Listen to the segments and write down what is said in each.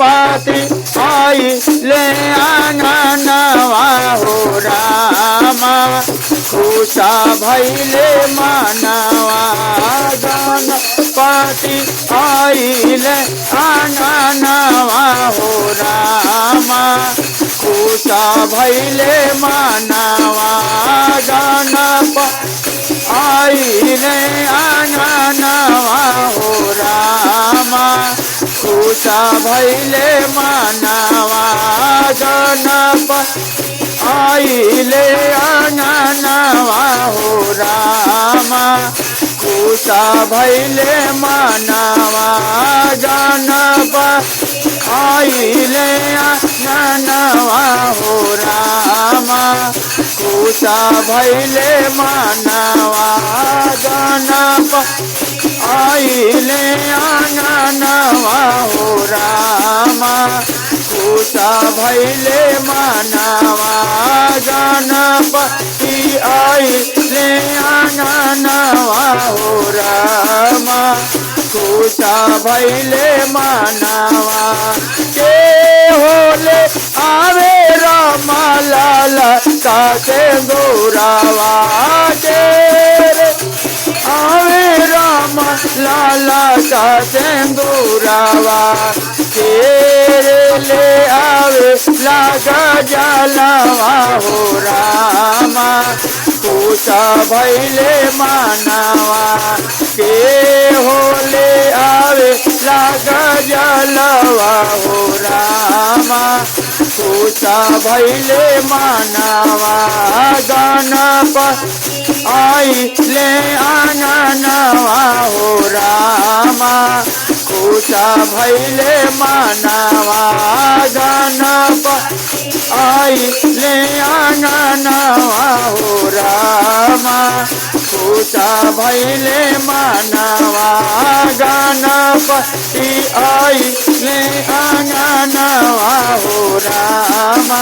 गणपति आइले आंगनवा हो रामा खुशा भइले मनवा गणपति आइले आंगनवा हो रामा खुशा भइले मनवा गणपति आइले आंगनवा हो रामा खुशा भइले मनवा गणपति आइले आंगनवा हो रामा खुशा भइले मनवा गणपति आइले आंगनवा हो रामा खुशा भइले मनवा गणपति आइले आंगनवा हो रामा खुशा भइले मनवा गणपति आइले आंगनवा हो रामा खुशा भइले मनवा के होले आवे रामा लाला का सिंदूरवा के आवे रामा लाला का सिंदूरवा तेरे ले आवे लागा जलवा हो रामा खुशा भइले मनवा के होले आवे लागा जलवा हो रामा खुशा भइले मनवा गणपति आइले आंगनवा हो रामा खुशा भइले मनवा गणपति आइले आंगनवा हो रामा खुशा भइले मनवा गणपति आइले आंगनवा हो रामा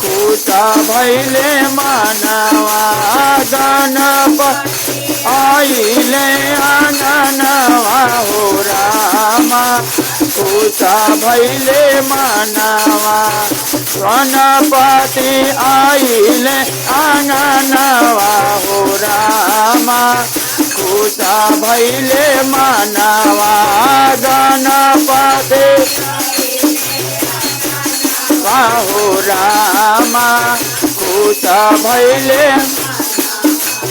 खुशा भइले मनवा गणपति आइले आंगनवा हो रामा खुशा भइले मनवा गणपति आइले आंगनवा हो रामा खुशा भइले मनवा गणपति हो रामा खुशा भइले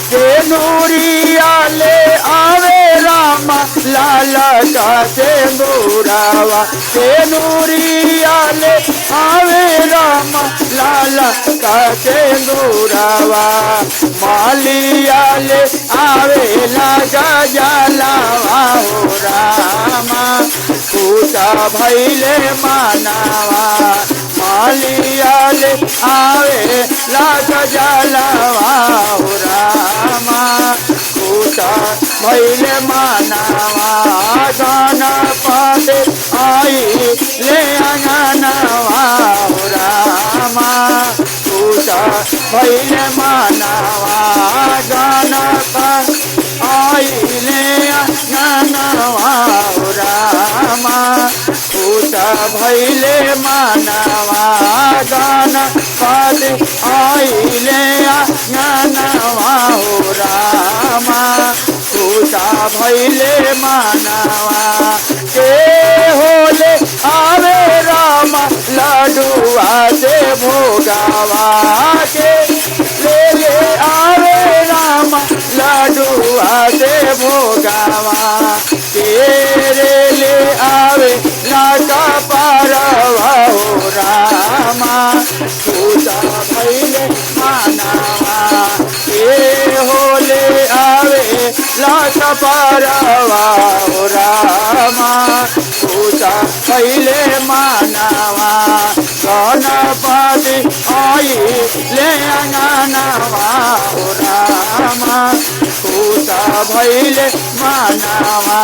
सिंदूरिया ले आवे रामा लाला का सिंदूरवा सिंदूरिया ले आवे रामा लाला का सिंदूरवा मालिया ले आवे लागा जलवा हो रामा खुशा भइले मनवा मालिया ले आवे लागा जलवा हो रामा खुशा भइले मनवा गणपति आइले आंगनवा हो रामा खुशा भइले मनवा गणपति आइले आंगनवा हो रामा खुशा भइले मनवा गणपति आइले आंगनवा हो रामा खुशा भइले मनवा के होले आवे रामा लडुआ से भोगावा के ले आवे रामा लडुआ से भोगावा तेरे ले आवे लाका पारवा हो रामा खुशा भइले मनवा के होले आवे लाका पारवा हो रामा खुशा भइले मनवा गणपति आइले आंगनवा हो रामा खुशा भइले मनवा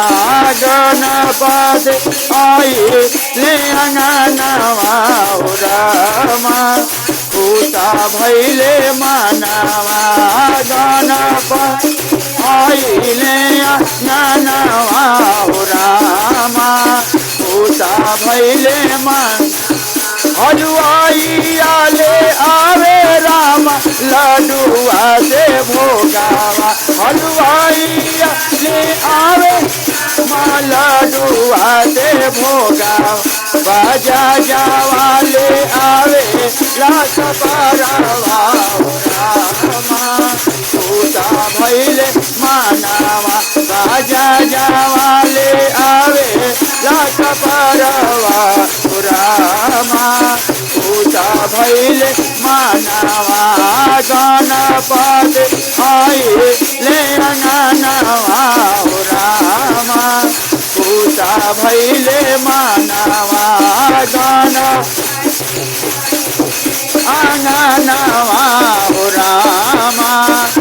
गणपति आइले आंगनवा हो रामा खुशा भइले मनवा गणपति आइले आंगनवा हो रामा खुशा भैले मन हलवाई आले आवे राम लडुआ से भोगावा हलवाई आले आवे लडुआ से भोगावा बाजा जावाले आवे लाख पारावा पूता भैले मानावा बाजा जावाले आवे लाख पारावा रामा पूता भैले मानावा गणपत आइले अंगनवा रामा पूता भैले मानावा गण अंगनवा रामा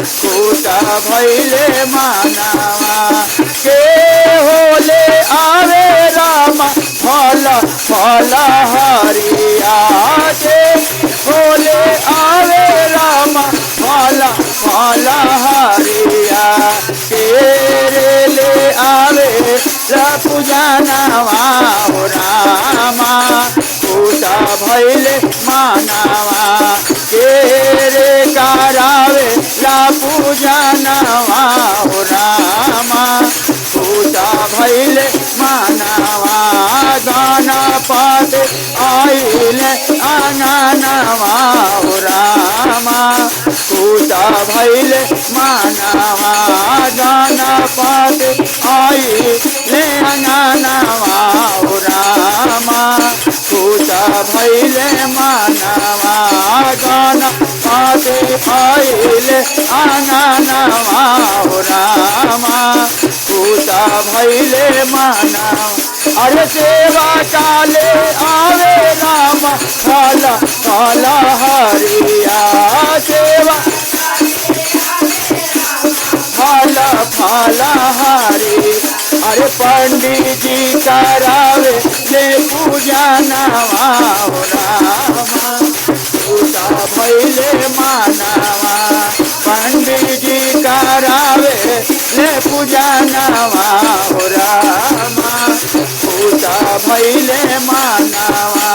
पूता भैले मानावा के होले आवे रामा फल फल हरिया के होले आवे रामा फल फल हरिया तेरे ले आवे पूजनवा रामा पूता भैले मानवा तेरे करावे ला पूजनवा रामा पूता भैले मानवा गणपत आइले अंगनवा रामा पूता भैले मानवा गणपत आइले अंगनवा रामा पूता भैले मानवा गणपत आइले अंगनवा रामा पूता भैले मानवा अरे सेवा काले आवे राम फल फल हरिया सेवा फल फल हरि अरे पंडित जी करावे ले पूजा नवा रामा पूता भैले मानवा पंडित जी करावे ले पूजा नवा रामा पूता भैले मानवा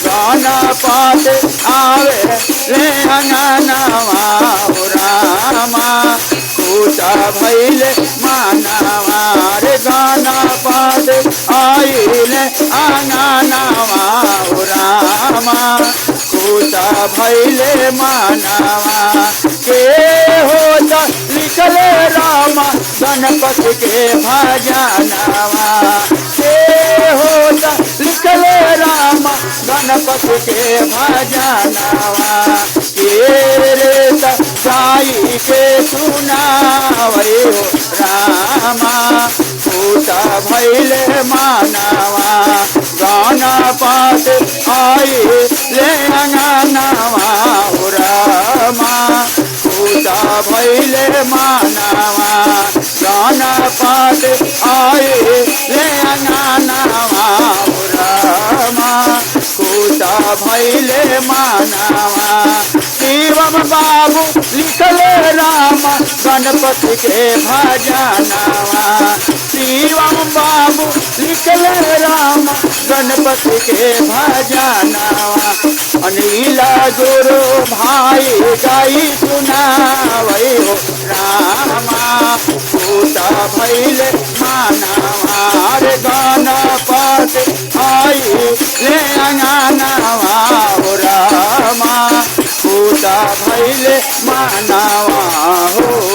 गणपत आवे ले अंगनवा रामा पूता भैले मानवा रे गणपत आइले अंगनवा रामा पूता भैले मानवा के होता लिखले रामा गणपति के भजनवा के होता लिखले रामा गणपति के भजनवा के रे साई के सुनावे हो रामा पूता भैले मानवा गणपत आइले अंगनवा रामा पूता भैले मानवा गणपत आइले अंगनवा रामा पूता भैले मानवा शिवम बाबू लिखले राम गणपति के भजनवा शिवम बाबू लिखले राम गणपति के भजनवा अनिला गुरु भाई गाई सुनावे हो रामा पूता भैले मानवा रे गणपति आइले अंगनवा रामा पूता भैले मानवा हो